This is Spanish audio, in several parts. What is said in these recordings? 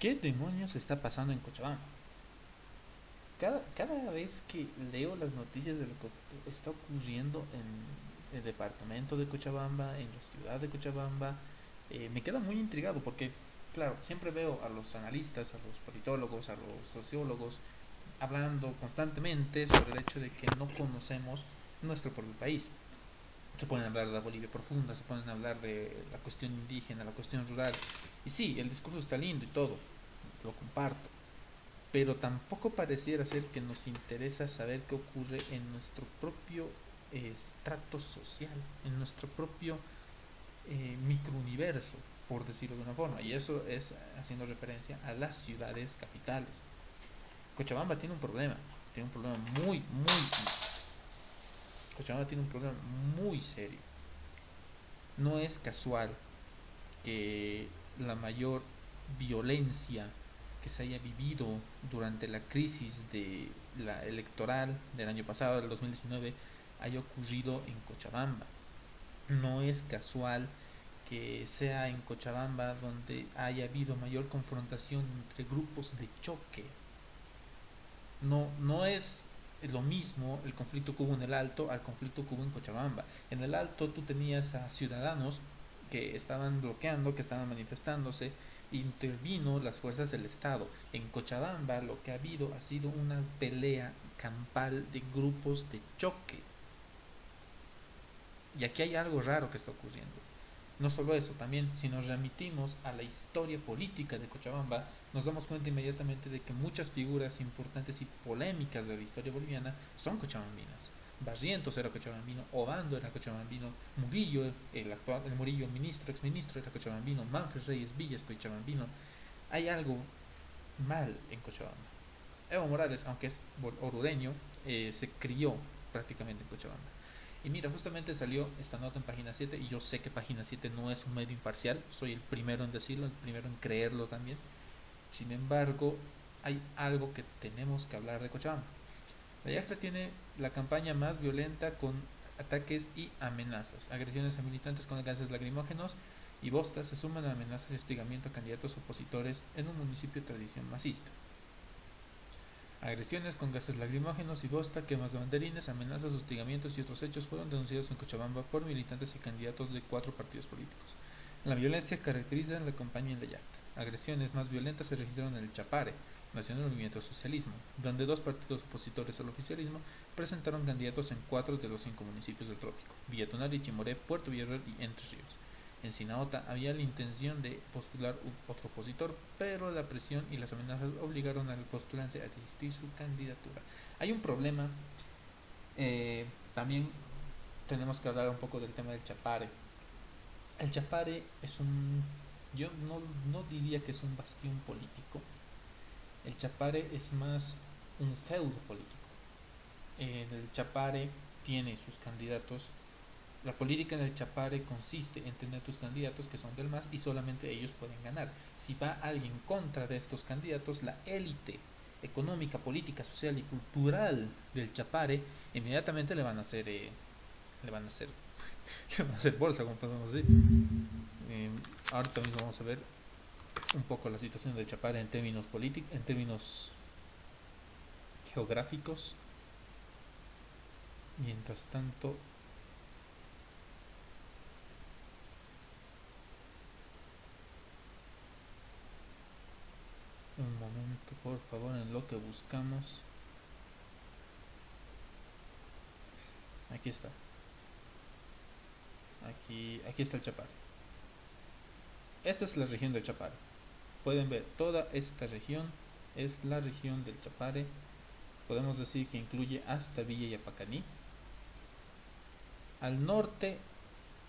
¿Qué demonios está pasando en Cochabamba? Cada vez que leo las noticias de lo que está ocurriendo en el departamento de Cochabamba, en la ciudad de Cochabamba, me queda muy intrigado porque, claro, siempre veo a los analistas, a los politólogos, a los sociólogos hablando constantemente sobre el hecho de que no conocemos nuestro propio país. Se ponen a hablar de la Bolivia profunda, se ponen a hablar de la cuestión indígena, la cuestión rural. Y sí, el discurso está lindo y todo, lo comparto, pero tampoco pareciera ser que nos interesa saber qué ocurre en nuestro propio estrato social, en nuestro propio microuniverso, por decirlo de una forma, y eso es haciendo referencia a las ciudades capitales. Cochabamba tiene un problema Cochabamba tiene un problema muy serio. No es casual que la mayor violencia que se haya vivido durante la crisis de la electoral del año pasado, del 2019, haya ocurrido en Cochabamba. No es casual que sea en Cochabamba donde haya habido mayor confrontación entre grupos de choque. No es lo mismo el conflicto que hubo en el Alto al conflicto que hubo en Cochabamba. En el Alto tú tenías a ciudadanos que estaban bloqueando, que estaban manifestándose, intervino las fuerzas del Estado. En Cochabamba lo que ha habido ha sido una pelea campal de grupos de choque. Y aquí hay algo raro que está ocurriendo. No solo eso, también si nos remitimos a la historia política de Cochabamba, nos damos cuenta inmediatamente de que muchas figuras importantes y polémicas de la historia boliviana son cochabambinas. Barrientos era cochabambino, Obando era cochabambino, Murillo, el Murillo ministro, exministro era cochabambino, Manfred Reyes Villa es cochabambino. Hay algo mal en Cochabamba. Evo Morales, aunque es orureño, se crió prácticamente en Cochabamba. Y mira, justamente salió esta nota en Página 7 y yo sé que Página 7 no es un medio imparcial, soy el primero en decirlo, el primero en creerlo también. Sin embargo, hay algo que tenemos que hablar de Cochabamba. La Yacta tiene la campaña más violenta con ataques y amenazas, agresiones a militantes con gases lacrimógenos y bostas se suman a amenazas y hostigamiento a candidatos opositores en un municipio de tradición masista. Agresiones con gases lacrimógenos y bosta, quemas de banderines, amenazas, hostigamientos y otros hechos fueron denunciados en Cochabamba por militantes y candidatos de 4 partidos políticos. La violencia caracteriza la campaña en la Yacta. Agresiones más violentas se registraron en el Chapare, Nacional Movimiento Socialismo, donde 2 partidos opositores al oficialismo presentaron candidatos en 4 de los 5 municipios del trópico: Villa Tonari, Chimoré, Puerto Villarreal y Entre Ríos. En Sinaota había la intención de postular otro opositor, pero la presión y las amenazas obligaron al postulante a desistir su candidatura. Hay un problema, también tenemos que hablar un poco del tema del Chapare. El Chapare es yo no diría que es un bastión político, el Chapare es más un feudo político. El Chapare tiene sus candidatos. La política en el Chapare consiste en tener tus candidatos que son del MAS y solamente ellos pueden ganar. Si va alguien contra de estos candidatos, la élite económica, política, social y cultural del Chapare inmediatamente le van a hacer, le van a hacer bolsa, como podemos decir. Eh, Ahorita mismo vamos a ver un poco la situación del Chapare en términos políticos, en términos geográficos. Mientras tanto, un momento, por favor, en lo que buscamos. Aquí está. Aquí está el Chapare. Esta es la región del Chapare. Pueden ver, toda esta región es la región del Chapare. Podemos decir que incluye hasta Villa Yapacaní. Al norte,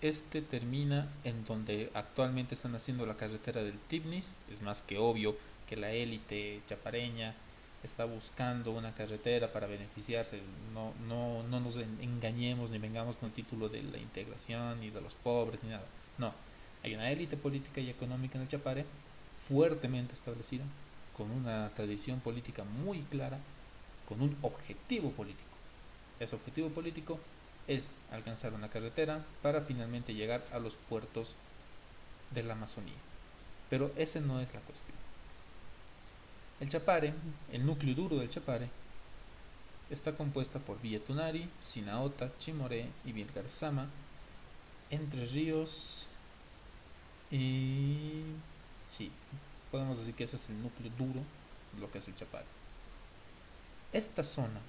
este termina en donde actualmente están haciendo la carretera del Tibnis. Es más que obvio que la élite chapareña está buscando una carretera para beneficiarse. No nos engañemos ni vengamos con el título de la integración ni de los pobres ni nada. No, hay una élite política y económica en el Chapare fuertemente establecida, con una tradición política muy clara, con un objetivo político. Ese objetivo político es alcanzar una carretera para finalmente llegar a los puertos de la Amazonía. Pero esa no es la cuestión. El Chapare, el núcleo duro del Chapare, está compuesta por Villa Tunari, Sinaota, Chimoré y Vilgarzama, Entre Ríos y... sí, podemos decir que ese es el núcleo duro de lo que es el Chapare. Esta zona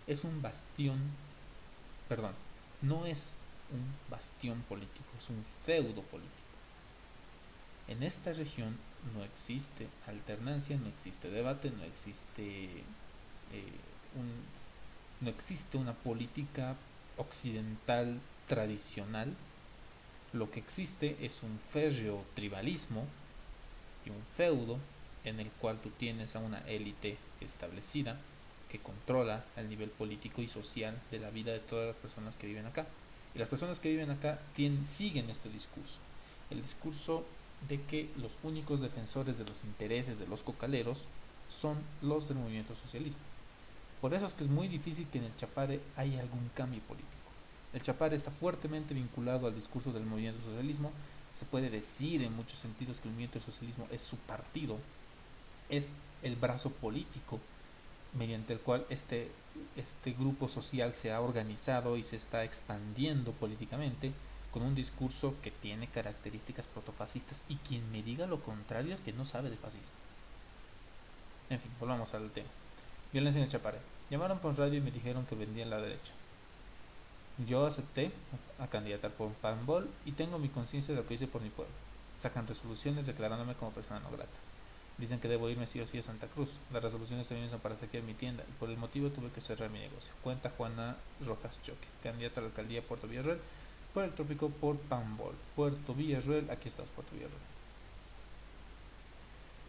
es un bastión, perdón, no es un bastión político, es un feudo político. En esta región no existe alternancia, no existe debate, un, no existe una política occidental tradicional. Lo que existe es un férreo tribalismo y un feudo en el cual tú tienes a una élite establecida que controla el nivel político y social de la vida de todas las personas que viven acá. Y las personas que viven acá siguen este discurso. El discurso de que los únicos defensores de los intereses de los cocaleros son los del movimiento socialismo. Por eso es que es muy difícil que en el Chapare haya algún cambio político. El Chapare está fuertemente vinculado al discurso del movimiento socialismo. Se puede decir en muchos sentidos que el movimiento socialismo es su partido, es el brazo político mediante el cual este grupo social se ha organizado y se está expandiendo políticamente con un discurso que tiene características protofascistas, y quien me diga lo contrario es que no sabe de fascismo. En fin, volvamos al tema. Violencia en el Chapare. Llamaron por radio y me dijeron que vendían la derecha. Yo acepté a candidatar por Pambol y tengo mi conciencia de lo que hice por mi pueblo. Sacan resoluciones declarándome como persona no grata. Dicen que debo irme sí o sí a Santa Cruz. Las resoluciones también son para saquear mi tienda y por el motivo tuve que cerrar mi negocio. Cuenta Juana Rojas Choque, candidata a la alcaldía Puerto Villarreal por el trópico por Pambol. Puerto Villarreal, aquí estás, Puerto Villarreal.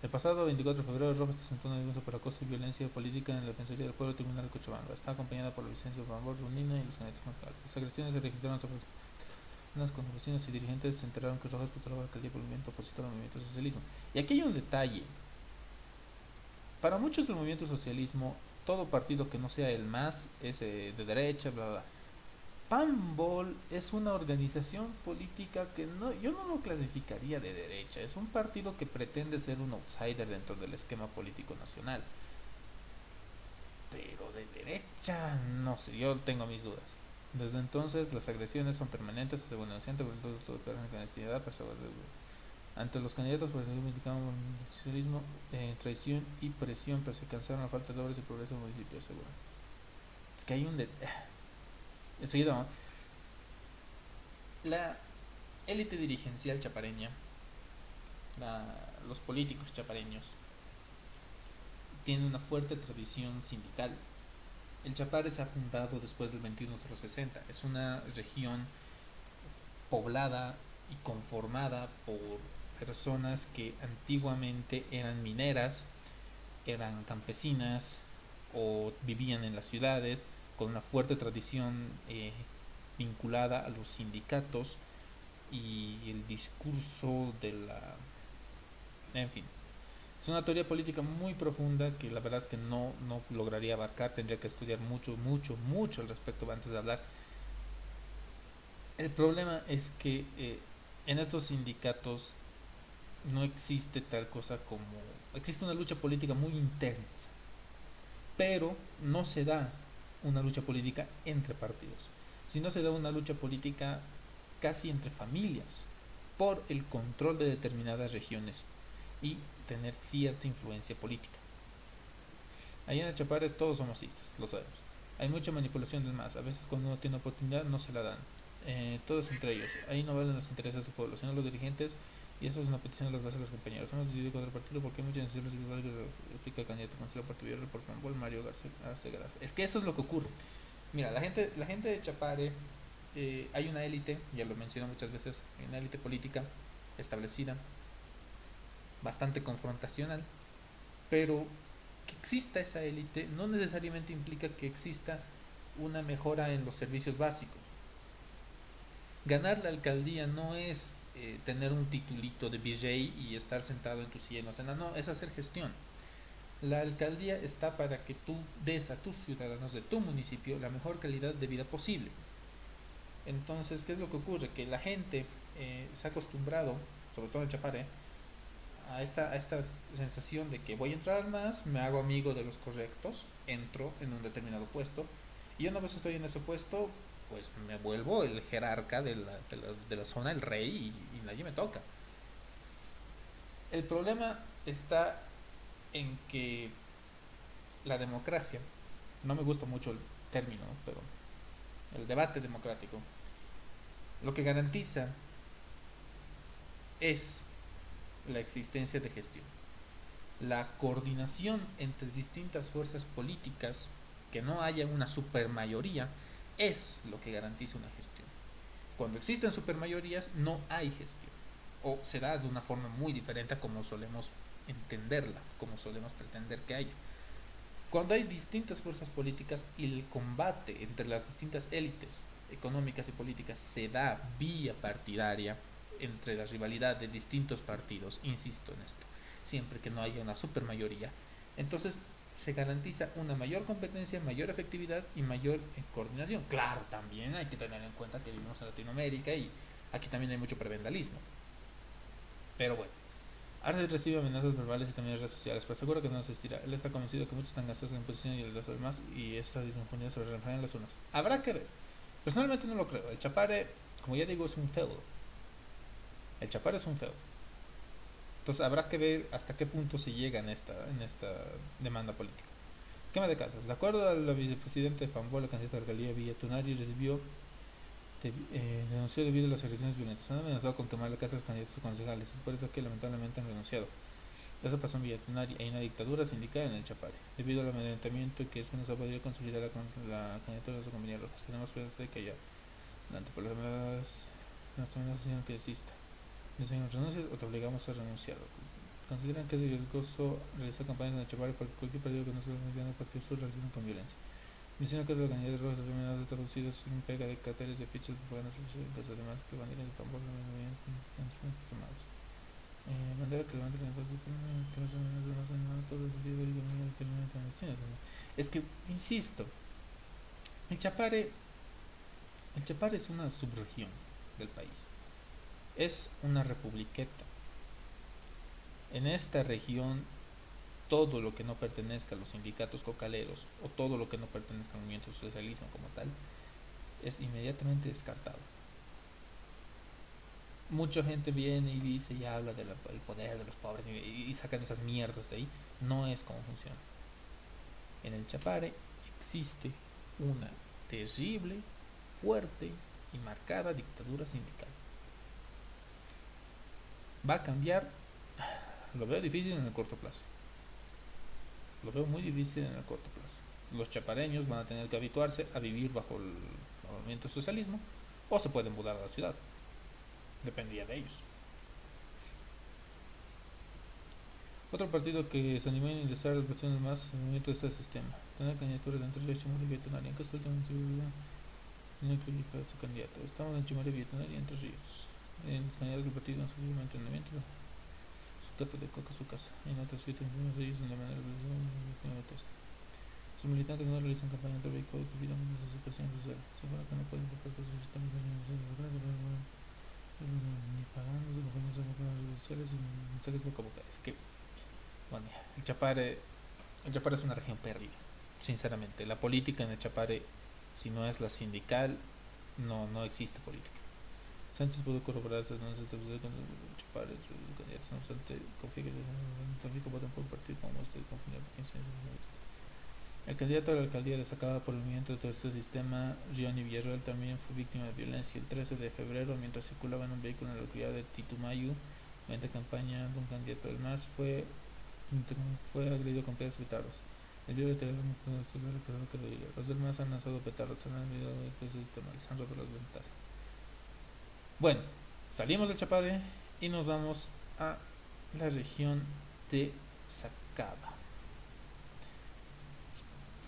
El pasado 24 de febrero, Rojas presentó una denuncia por acoso y violencia política en la Defensoría del Pueblo Tribunal de Cochabamba. Está acompañada por la licencia de Pambol, Runina y los candidatos más claros. Las agresiones se registraron sobre unas cuando vecinos y dirigentes se enteraron que Rojas postulaba a la alcaldía por el movimiento opositor al movimiento socialismo. Y aquí hay un detalle. Para muchos del movimiento socialismo, todo partido que no sea el MAS es de derecha, bla, bla. Pambol es una organización política que yo no lo clasificaría de derecha. Es un partido que pretende ser un outsider dentro del esquema político nacional. Pero de derecha, no sé, yo tengo mis dudas. Desde entonces, las agresiones son permanentes, según el docente, por clandestinidad, ante los candidatos por el indicamos el socialismo, traición y presión, pero se cansaron la falta de obras y progreso en el municipio, asegura. Es que hay un... enseguida, ¿no? La élite dirigencial chapareña, los políticos chapareños, tienen una fuerte tradición sindical. El Chapare se ha fundado después del 2160. Es una región poblada y conformada por personas que antiguamente eran mineras, eran campesinas o vivían en las ciudades, con una fuerte tradición vinculada a los sindicatos y el discurso de la... en fin. Es una teoría política muy profunda que la verdad es que no lograría abarcar, tendría que estudiar mucho al respecto antes de hablar. El problema es que en estos sindicatos no existe tal cosa como... existe una lucha política muy intensa, pero no se da una lucha política entre partidos, sino se da una lucha política casi entre familias por el control de determinadas regiones y tener cierta influencia política. Allá en el Chapare todos somos cistas, lo sabemos. Hay mucha manipulación del MAS, a veces cuando uno tiene oportunidad no se la dan. Todos entre ellos, ahí no valen los intereses del pueblo, sino los dirigentes, y eso es una petición de las bases de los compañeros. Hemos decidido contra el partido porque hay muchas necesidades individuales que aplica el candidato Cancelo Puerto Villarreal por Pambol, Mario García. Es que eso es lo que ocurre. Mira, la gente de Chapare, hay una élite, ya lo mencioné muchas veces, hay una élite política establecida, bastante confrontacional, pero que exista esa élite no necesariamente implica que exista una mejora en los servicios básicos. Ganar la alcaldía no es tener un titulito de virrey y estar sentado en tu silla en la cena, no, es hacer gestión. La alcaldía está para que tú des a tus ciudadanos de tu municipio la mejor calidad de vida posible. Entonces, ¿qué es lo que ocurre? Que la gente se ha acostumbrado, sobre todo en Chapare, a esta sensación de que voy a entrar al MAS, me hago amigo de los correctos, entro en un determinado puesto, y una vez estoy en ese puesto, pues me vuelvo el jerarca de la zona, el rey, y nadie me toca. El problema está en que la democracia, no me gusta mucho el término, pero el debate democrático, lo que garantiza es la existencia de gestión, la coordinación entre distintas fuerzas políticas, que no haya una supermayoría, es lo que garantiza una gestión. Cuando existen supermayorías no hay gestión, o se da de una forma muy diferente a como solemos entenderla, como solemos pretender que haya. Cuando hay distintas fuerzas políticas y el combate entre las distintas élites económicas y políticas se da vía partidaria, entre la rivalidad de distintos partidos, insisto en esto, siempre que no haya una supermayoría, entonces se garantiza una mayor competencia, mayor efectividad y mayor coordinación. Claro, también hay que tener en cuenta que vivimos en Latinoamérica y aquí también hay mucho prevendalismo. Pero bueno, Arce recibe amenazas verbales y también en redes sociales, pero seguro que no asistirá. Él está convencido que muchos están gastados en imposición y el resto demás, y esta disinfonía sobre reflejar en las zonas. Habrá que ver. Personalmente no lo creo. El Chapare, como ya digo, es un feudo. El Chapare es un feudo. Entonces habrá que ver hasta qué punto se llega en esta demanda política. Quema de casas. De acuerdo al vicepresidente de Pambola, candidato a la alcaldía Villa Tunari, renunció debido a las agresiones violentas. Han amenazado con quemar la casa de los candidatos a concejales. Es por eso que lamentablemente han renunciado. Eso pasó en Villa Tunari. Hay una dictadura sindical en el Chapare. Debido al amedrentamiento que es que no se ha podido consolidar la candidatura de su compañía Rojas. Tenemos esperanza de que haya delante por las amenazas que exista. Designan renuncias o te obligamos a renunciar. Consideran que es riesgoso realizar campañas en el Chapare porque cualquier partido que no se mediano al Partido Sur realizan con violencia. Mencionan que los candidatos rojos determinados traducidos sin pega de carteles de fichas de propaganda los además que van a ir en el campo quemados. Bandera que levanten entonces es que, insisto, el Chapare, el Chapare es una subregión del país. Es una republiqueta. En esta región, todo lo que no pertenezca a los sindicatos cocaleros o todo lo que no pertenezca al movimiento socialismo como tal, es inmediatamente descartado. Mucha gente viene y dice y habla del poder de los pobres y sacan esas mierdas de ahí. No es como funciona. En el Chapare existe una terrible, fuerte y marcada dictadura sindical. Va a cambiar, lo veo difícil en el corto plazo. Lo veo muy difícil en el corto plazo. Los chapareños van a tener que habituarse a vivir bajo el movimiento socialismo o se pueden mudar a la ciudad. Dependía de ellos. Otro partido que se animó a ingresar a las versiones más el movimiento de este sistema. Tener candidaturas entre Ríos, Chimore y Vietonari. En caso de seguridad, no incluye para su candidato. Estamos en Chimore, Vietonari y Entre Ríos. Los candidatos del partido han salido un entrenamiento. Su cata de coca, su casa. En otras 7 de ellos en la manera de test. Sus militantes no realizan campaña entre vehículos debido a una situación social. Seguro que no pueden compartir sus sistemas de ni pagando sus compañías en las redes sociales y mensajes boca a boca. Es que, bueno, el Chapare es una región perdida, sinceramente. La política en el Chapare, si no es la sindical, no existe política. Sánchez pudo corroborar esas denuncias de el Chapare, los candidatos, no obstante, confía que el tráfico votan por un partido como este, confundido por 15 años. El candidato a la alcaldía destacado por el movimiento de tercer sistema, Gianni Villarreal, también fue víctima de violencia el 13 de febrero mientras circulaba en un vehículo en la localidad de Titumayu. Durante campaña de un candidato del MAS fue agredido con piedras y petardos. El video de teléfono que los del MAS han lanzado petardos, han agredido el tercer sistema, les han roto las ventas. Bueno, salimos del Chapare y nos vamos a la región de Sacaba.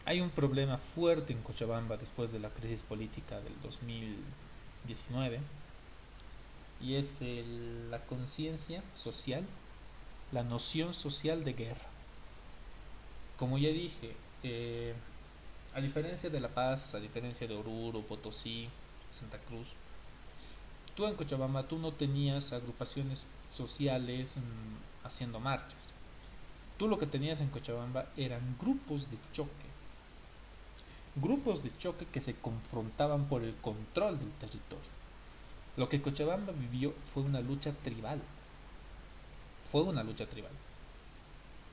Hay un problema fuerte en Cochabamba después de la crisis política del 2019 y es la conciencia social, la noción social de guerra. Como ya dije, a diferencia de La Paz, a diferencia de Oruro, Potosí, Santa Cruz, tú en Cochabamba tú no tenías agrupaciones sociales, haciendo marchas. Tú lo que tenías en Cochabamba eran grupos de choque que se confrontaban por el control del territorio. Lo que Cochabamba vivió fue una lucha tribal, fue una lucha tribal.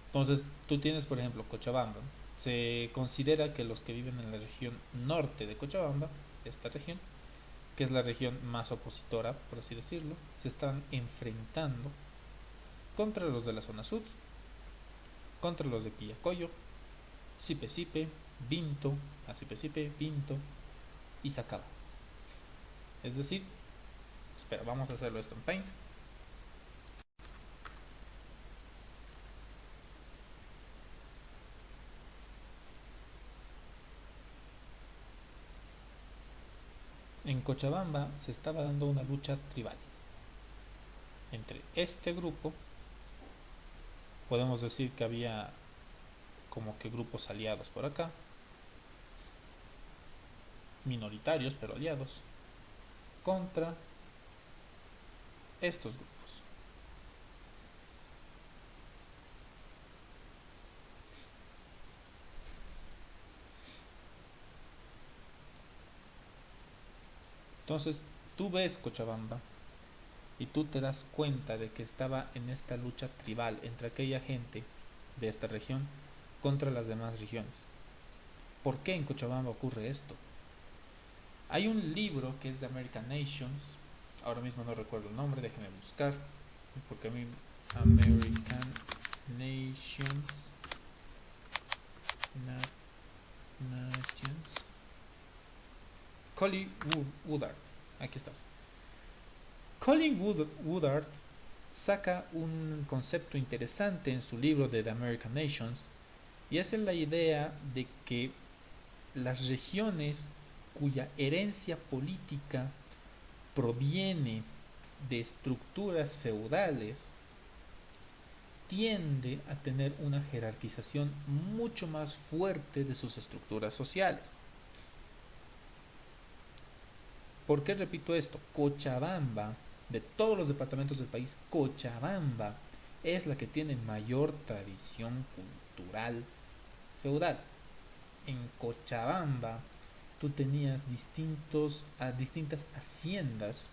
Entonces, tú tienes, por ejemplo, Cochabamba. Se considera que los que viven en la región norte de Cochabamba, esta región, que es la región más opositora, por así decirlo, se están enfrentando contra los de la zona sur, contra los de Quillacollo, Sipe Sipe, Vinto, a Sipe Sipe, Vinto y Sacaba. Es decir, espera, vamos a hacerlo esto en Paint. En Cochabamba se estaba dando una lucha tribal entre este grupo. Podemos decir que había como que grupos aliados por acá, minoritarios pero aliados, contra estos grupos. Entonces, tú ves Cochabamba y tú te das cuenta de que estaba en esta lucha tribal entre aquella gente de esta región contra las demás regiones. ¿Por qué en Cochabamba ocurre esto? Hay un libro que es de American Nations, ahora mismo no recuerdo el nombre, déjenme buscar, porque a mí American Nations, Nations, Colin Woodard, aquí estás. Colin Woodard saca un concepto interesante en su libro de The American Nations y es la idea de que las regiones cuya herencia política proviene de estructuras feudales tiende a tener una jerarquización mucho más fuerte de sus estructuras sociales. ¿Por qué repito esto? Cochabamba, de todos los departamentos del país, Cochabamba es la que tiene mayor tradición cultural feudal. En Cochabamba tú tenías distintas haciendas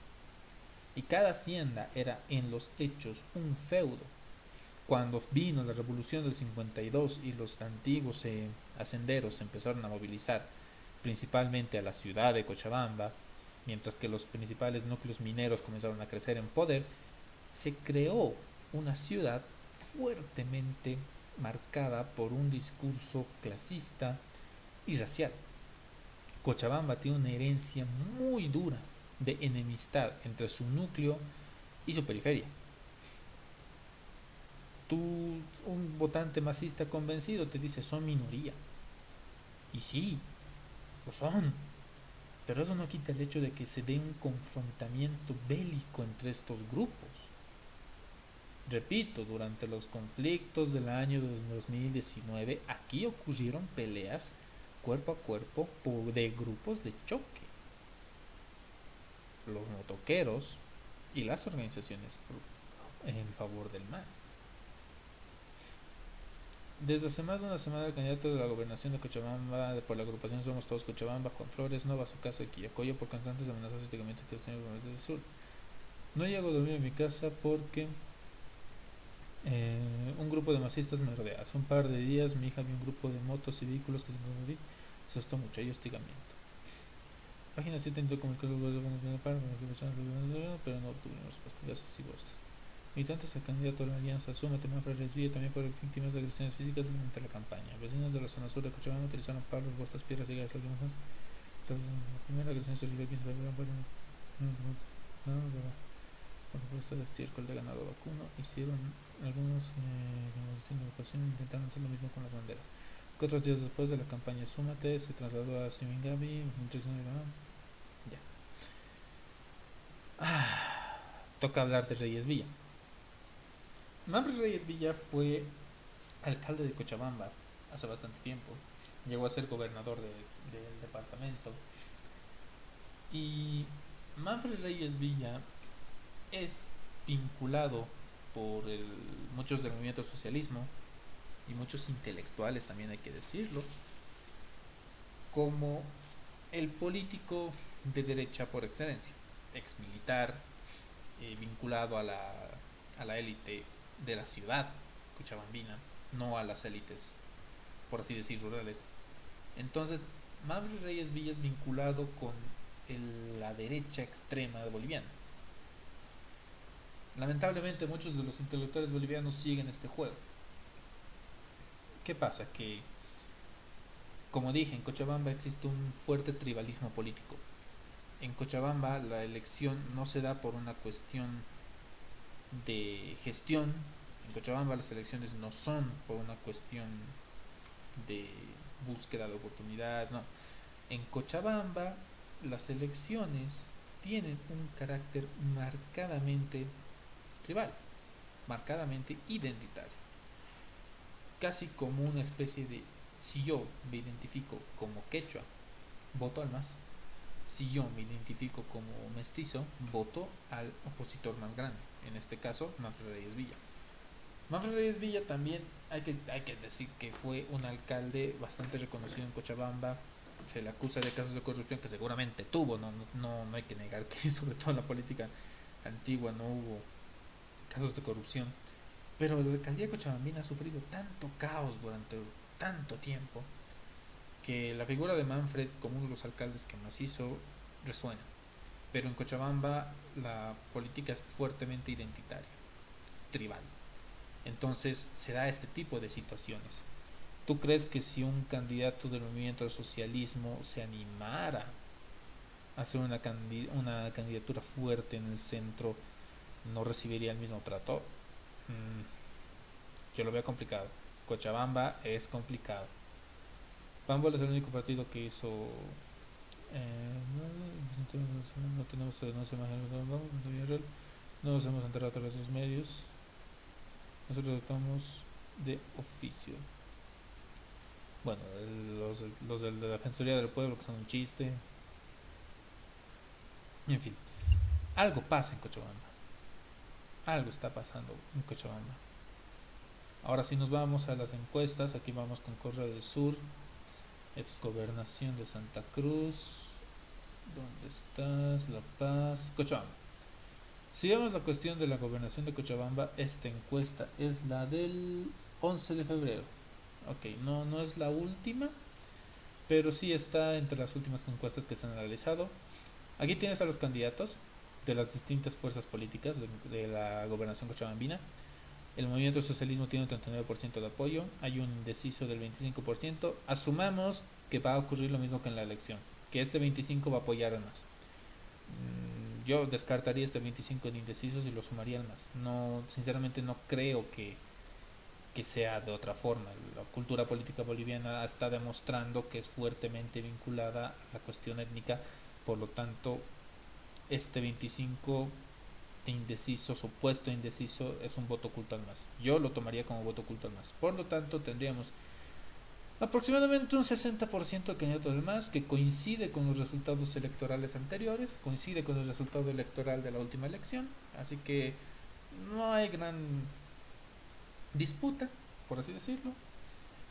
y cada hacienda era en los hechos un feudo. Cuando vino la revolución del 52 y los antiguos hacenderos se empezaron a movilizar principalmente a la ciudad de Cochabamba, mientras que los principales núcleos mineros comenzaron a crecer en poder, se creó una ciudad fuertemente marcada por un discurso clasista y racial. Cochabamba tiene una herencia muy dura de enemistad entre su núcleo y su periferia. Un votante masista convencido te dice son minoría. Y sí, lo son. Pero eso no quita el hecho de que se dé un confrontamiento bélico entre estos grupos. Repito, durante los conflictos del año 2019, aquí ocurrieron peleas cuerpo a cuerpo de grupos de choque. Los motoqueros y las organizaciones en favor del MAS. Desde hace más de una semana el candidato de la gobernación de Cochabamba por la agrupación Somos Todos Cochabamba, Juan Flores, no va a su casa de Quillacollo por constantes amenazas y hostigamientos que el señor gobernador del sur. No llego a dormir en mi casa porque un grupo de masistas me rodea. Hace un par de días mi hija vio un grupo de motos y vehículos que se me moví. Se asustó mucho, hay hostigamiento. Página 7 intentó comunicar pero no obtuvieron respuesta. Gracias y gustos. Militantes al candidato de la alianza Súmate Manfred Resvilla también fueron víctimas de agresiones físicas durante la campaña. Vecinos de la zona sur de Cochabamba utilizaron palos, bostas, piedras y gases lacrimógenas. Tras la primera agresión se recibió 15 de febrero por supuesto de estiércol de ganado vacuno. Hicieron algunos en educación intentaron hacer lo mismo con las banderas. 4 días después de la campaña Súmate se trasladó a Simingavi. Ya. Toca hablar de Reyes Villa. Manfred Reyes Villa fue alcalde de Cochabamba hace bastante tiempo. Llegó a ser gobernador del departamento. Y Manfred Reyes Villa es vinculado por muchos del movimiento socialismo y muchos intelectuales también hay que decirlo, como el político de derecha por excelencia, ex militar, vinculado a la élite de la ciudad cochabambina, no a las élites, por así decir, rurales. Entonces, Manfred Reyes Villa es vinculado con la derecha extrema boliviana. Lamentablemente, muchos de los intelectuales bolivianos siguen este juego. ¿Qué pasa? Que, como dije, en Cochabamba existe un fuerte tribalismo político. En Cochabamba la elección no se da por una cuestión de gestión. En Cochabamba las elecciones no son por una cuestión de búsqueda de oportunidad, no. En Cochabamba las elecciones tienen un carácter marcadamente tribal, marcadamente identitario, casi como una especie de, si yo me identifico como quechua, voto al MAS. Si yo me identifico como mestizo, voto al opositor más grande, en este caso Manfred Reyes Villa. Manfred Reyes Villa también hay que decir que fue un alcalde bastante reconocido en Cochabamba. Se le acusa de casos de corrupción que seguramente tuvo, no hay que negar que sobre todo en la política antigua no hubo casos de corrupción. Pero la alcaldía cochabambina ha sufrido tanto caos durante tanto tiempo que la figura de Manfred como uno de los alcaldes que más hizo resuena. Pero en Cochabamba la política es fuertemente identitaria, tribal. Entonces se da este tipo de situaciones. ¿Tú crees que si un candidato del movimiento al socialismo se animara a hacer una candidatura fuerte en el centro, no recibiría el mismo trato? Yo lo veo complicado. Cochabamba es complicado. Pambol es el único partido que hizo. No tenemos denuncia más no nos hemos enterado a través de los medios. Nosotros actuamos de oficio. Bueno, los de la Defensoría del Pueblo que son un chiste. En fin, algo pasa en Cochabamba. Algo está pasando en Cochabamba. Ahora si nos vamos a las encuestas, aquí vamos con Correo del Sur. Esto es Gobernación de Santa Cruz. ¿Dónde estás? La Paz. Cochabamba. Si vemos la cuestión de la gobernación de Cochabamba, esta encuesta es la del 11 de febrero. Ok, no es la última, pero sí está entre las últimas encuestas que se han analizado. Aquí tienes a los candidatos de las distintas fuerzas políticas de la gobernación cochabambina. El movimiento socialismo tiene un 39% de apoyo, hay un indeciso del 25%. Asumamos que va a ocurrir lo mismo que en la elección, que este 25% va a apoyar a más. Yo descartaría este 25 en indecisos y lo sumaría al más. No, sinceramente no creo que sea de otra forma. La cultura política boliviana está demostrando que es fuertemente vinculada a la cuestión étnica, por lo tanto este 25 de indeciso, supuesto indeciso, es un voto oculto al más. Yo lo tomaría como voto oculto al más. Por lo tanto tendríamos aproximadamente un 60% de candidatos del MAS que coincide con los resultados electorales anteriores, coincide con el resultado electoral de la última elección, así que no hay gran disputa, por así decirlo.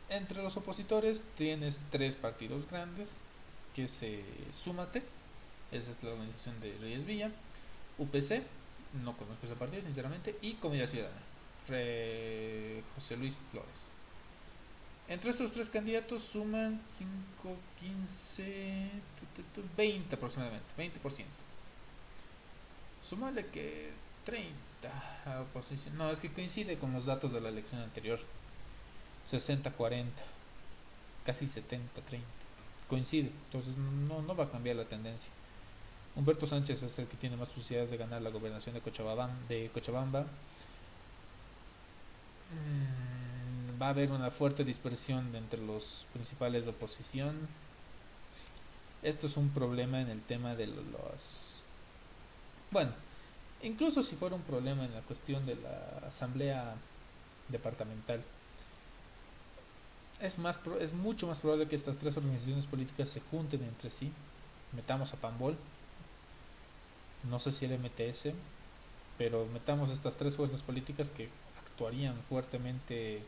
Entre los opositores tienes tres partidos grandes, que se Súmate, esa es la organización de Reyes Villa, UPC, no conozco ese partido sinceramente, y Comunidad Ciudadana, José Luis Flores. Entre estos tres candidatos suman 5, 15, 20 aproximadamente, 20%. Súmale que 30 a oposición. No, es que coincide con los datos de la elección anterior. 60-40, casi 70-30. Coincide, entonces no va a cambiar la tendencia. Humberto Sánchez es el que tiene más posibilidades de ganar la gobernación de Cochabamba. Va a haber una fuerte dispersión entre los principales de oposición. Esto es un problema en el tema de los... Bueno, incluso si fuera un problema en la cuestión de la asamblea departamental, es mucho más probable que estas tres organizaciones políticas se junten entre sí. Metamos a Pambol, no sé si el MTS, pero metamos estas tres fuerzas políticas que actuarían fuertemente,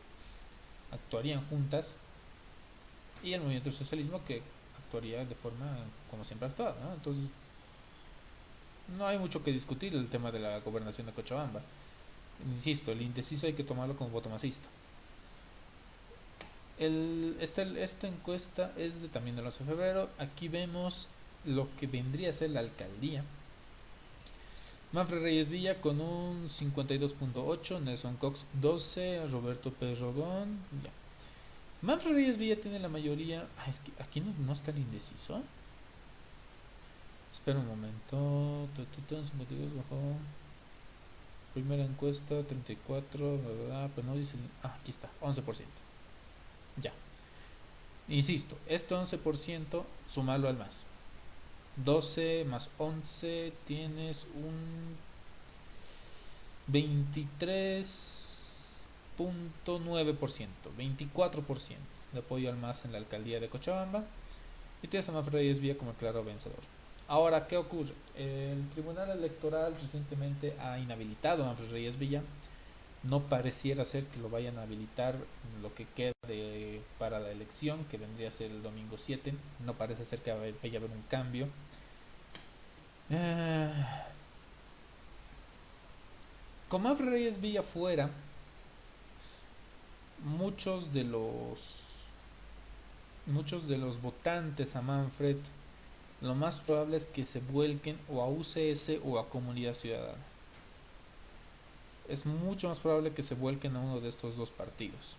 actuarían juntas, y el movimiento del socialismo que actuaría de forma como siempre ha actuado, ¿no? Entonces, no hay mucho que discutir el tema de la gobernación de Cochabamba. Insisto, el indeciso hay que tomarlo como voto masista. Esta encuesta es de también del 11 de febrero. Aquí vemos lo que vendría a ser la alcaldía. Manfred Reyes Villa con un 52.8, Nelson Cox 12, Roberto Perrogón. Ya. Manfred Reyes Villa tiene la mayoría. Ah, es que aquí no está el indeciso. Espera un momento. 52 bajó. Primera encuesta, 34, pero no dice. Ah, aquí está, 11%. Ya. Insisto, este 11%, sumarlo al más. 12 más 11 tienes un 23.9%, 24% de apoyo al MAS en la alcaldía de Cochabamba, y tienes a Manfred Reyes Villa como el claro vencedor. Ahora, ¿qué ocurre? El Tribunal Electoral recientemente ha inhabilitado a Manfred Reyes Villa. No pareciera ser que lo vayan a habilitar lo que quede para la elección, que vendría a ser el domingo 7. No parece ser que vaya a haber un cambio. Con Manfred Reyes Villa fuera, muchos de los muchos de los votantes a Manfred, lo más probable es que se vuelquen o a UCS o a Comunidad Ciudadana. Es mucho más probable que se vuelquen a uno de estos dos partidos.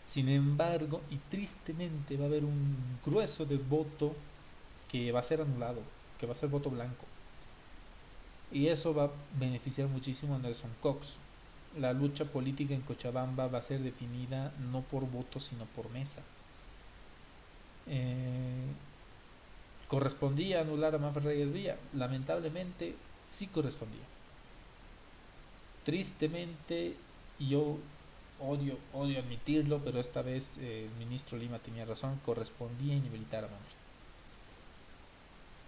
Sin embargo, y tristemente, va a haber un grueso de voto que va a ser anulado, que va a ser voto blanco. Y eso va a beneficiar muchísimo a Nelson Cox. La lucha política en Cochabamba va a ser definida no por voto, sino por mesa. Eh, ¿Correspondía anular a Manfred Reyes Villa? Lamentablemente, sí correspondía. Tristemente, yo odio admitirlo, pero esta vez el ministro Lima tenía razón, correspondía inhabilitar a Manfred.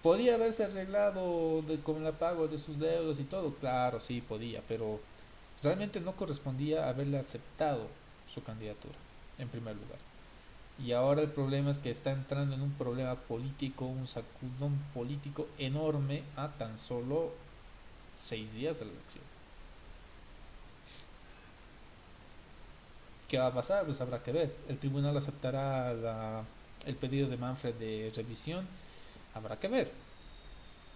¿Podía haberse arreglado con el pago de sus deudas y todo? Claro, sí, podía, pero realmente no correspondía haberle aceptado su candidatura, en primer lugar. Y ahora el problema es que está entrando en un problema político, un sacudón político enorme a tan solo 6 días de la elección. ¿Qué va a pasar? Pues habrá que ver. El tribunal aceptará el pedido de Manfred de revisión. Habrá que ver.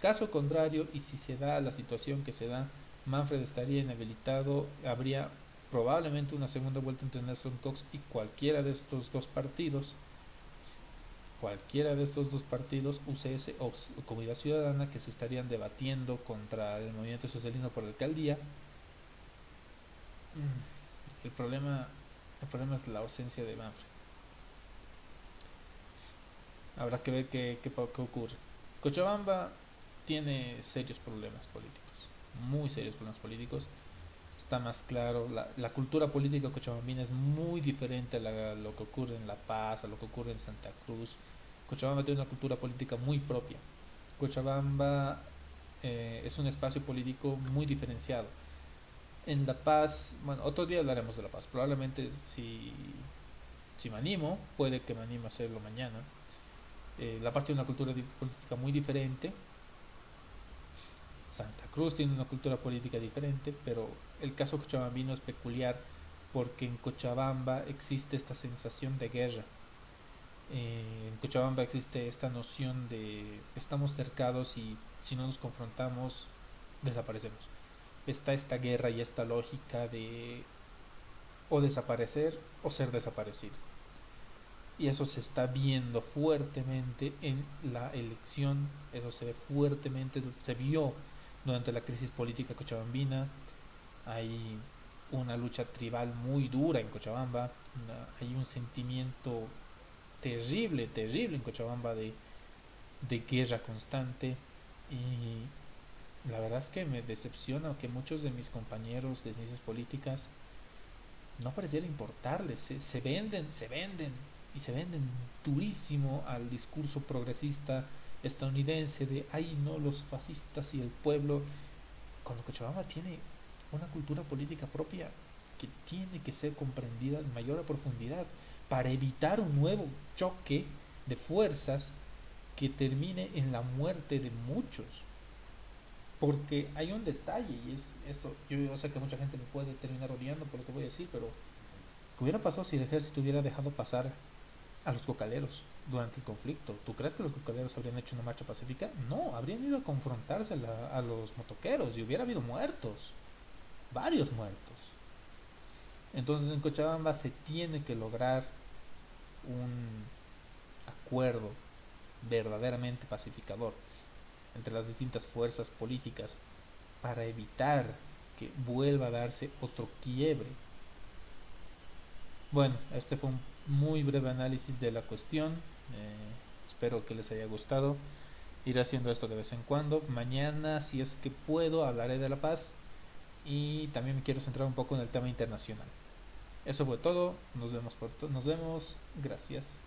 Caso contrario, y si se da la situación que se da, Manfred estaría inhabilitado. Habría probablemente una segunda vuelta entre Nelson Cox y cualquiera de estos dos partidos, UCS o Comunidad Ciudadana, que se estarían debatiendo contra el movimiento socialista por la alcaldía. El problema, el problema es la ausencia de Manfred. Habrá que ver qué ocurre. Cochabamba tiene serios problemas políticos, muy serios problemas políticos. Está más claro, la cultura política cochabambina es muy diferente a lo que ocurre en La Paz, a lo que ocurre en Santa Cruz. Cochabamba tiene una cultura política muy propia. Cochabamba es un espacio político muy diferenciado. En La Paz, bueno, otro día hablaremos de La Paz. Probablemente si me animo, puede que me anime a hacerlo mañana. La Paz tiene una cultura política muy diferente. Santa Cruz tiene una cultura política diferente, pero el caso cochabambino es peculiar porque en Cochabamba existe esta sensación de guerra. En Cochabamba existe esta noción de estamos cercados y si no nos confrontamos desaparecemos. Está esta guerra y esta lógica de o desaparecer o ser desaparecido. Y eso se está viendo fuertemente en la elección, eso se ve fuertemente, se vio durante la crisis política cochabambina. Hay una lucha tribal muy dura en Cochabamba, hay un sentimiento terrible, terrible en Cochabamba de guerra constante, y la verdad es que me decepciona que muchos de mis compañeros de ciencias políticas no pareciera importarles, se venden y se venden durísimo al discurso progresista estadounidense de ay no los fascistas y el pueblo. cuando Cochabamba tiene una cultura política propia que tiene que ser comprendida en mayor profundidad para evitar un nuevo choque de fuerzas que termine en la muerte de muchos. Porque hay un detalle y es esto, yo sé que mucha gente me puede terminar odiando por lo que voy a decir, pero ¿qué hubiera pasado si el ejército hubiera dejado pasar a los cocaleros durante el conflicto? ¿Tú crees que los cocaleros habrían hecho una marcha pacífica? No, habrían ido a confrontarse a los motoqueros y hubiera habido muertos, varios muertos. Entonces en Cochabamba se tiene que lograr un acuerdo verdaderamente pacificador entre las distintas fuerzas políticas para evitar que vuelva a darse otro quiebre. Bueno, este fue un muy breve análisis de la cuestión. Espero que les haya gustado. Iré haciendo esto de vez en cuando. Mañana, si es que puedo, hablaré de la paz y también me quiero centrar un poco en el tema internacional. Eso fue todo. Nos vemos. Gracias.